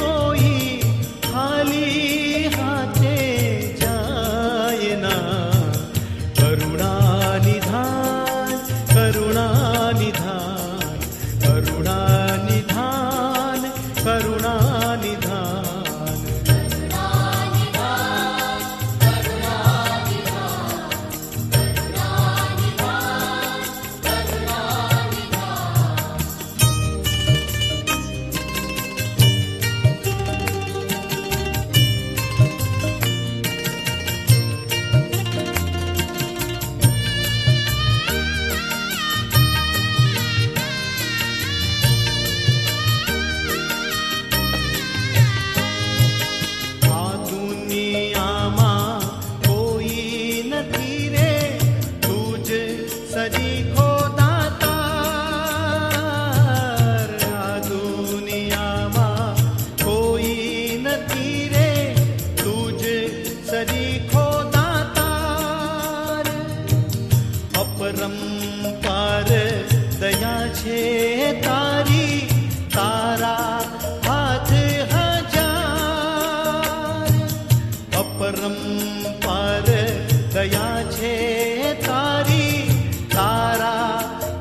कोई खाली हाथे जाए ना। करुणा निधान, करुणा निधान, करुणा निधान, करुणा निधान। अपरंपार दया छे तारी, तारा हाथ हजार। अपरंपार दया छे तारी, तारा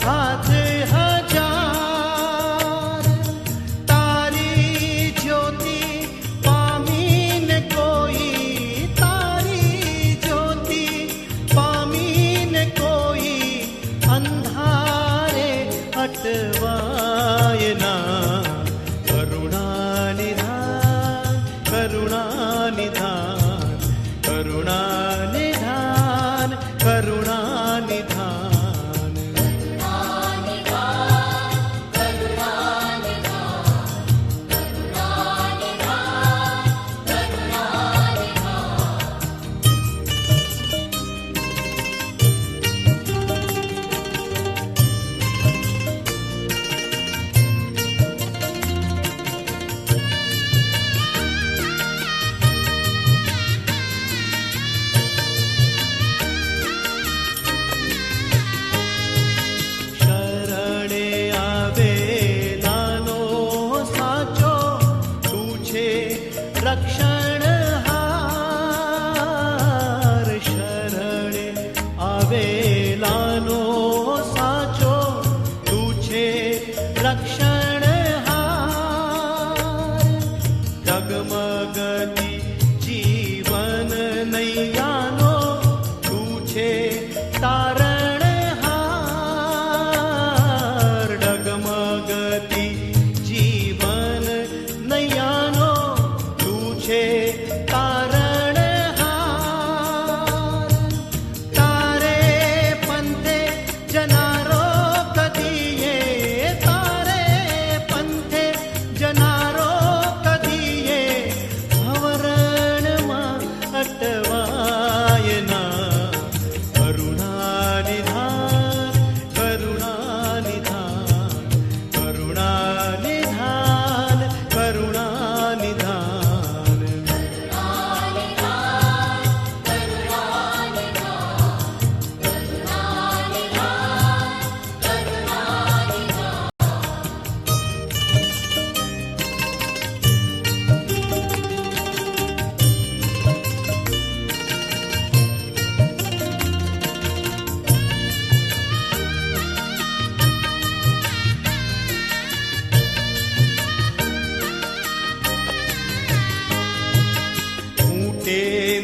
हाथ हजार। तारी ज्योति पामीन कोई, तारी ज्योति पामीन कोई अंधारे हटवाए ना। करुणा निधान, करुणा निधान, करुणा निधान, करुणा निधान। रक्षणहार शरणे आवेलानो साचो, तू छे रक्षणहार। डगमगती जीवन नैयानो, तू छे तारणहार। डगमगती जीवन नैयानो, तारणहार। तारे पंथे जनारो कदीए, तारे पंथे जनारो कदीए। भवरणमा अटवाय ना। करुणा निधान, करुणा निधान, करुणा निधान, करुणा निधान।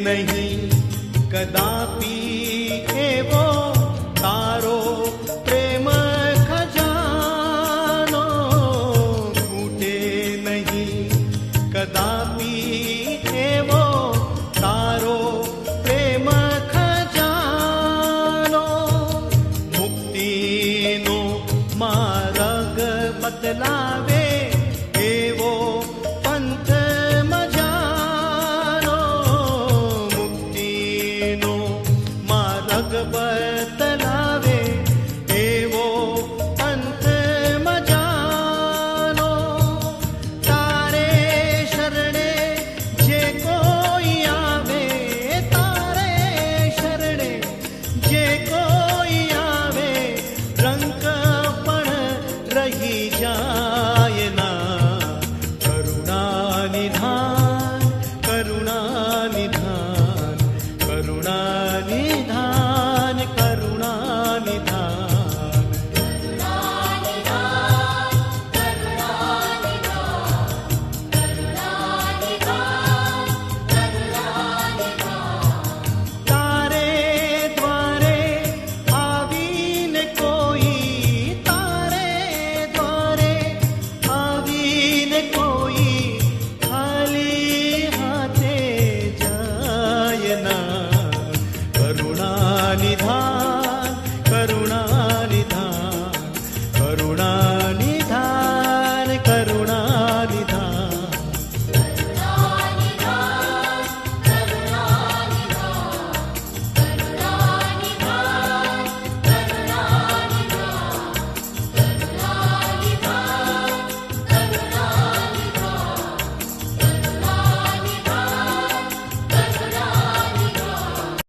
नहीं कदापि एवो तारो प्रेम खजानो। फूटे नहीं कदापि एवो तारो प्रेम खजानो। मुक्तिनो मार्ग बतलावे एवो पंथ मजानो। मुक्तिनो मार्ग बतलावे एवो पंथ मजानो। तारे शरणे બલિધામ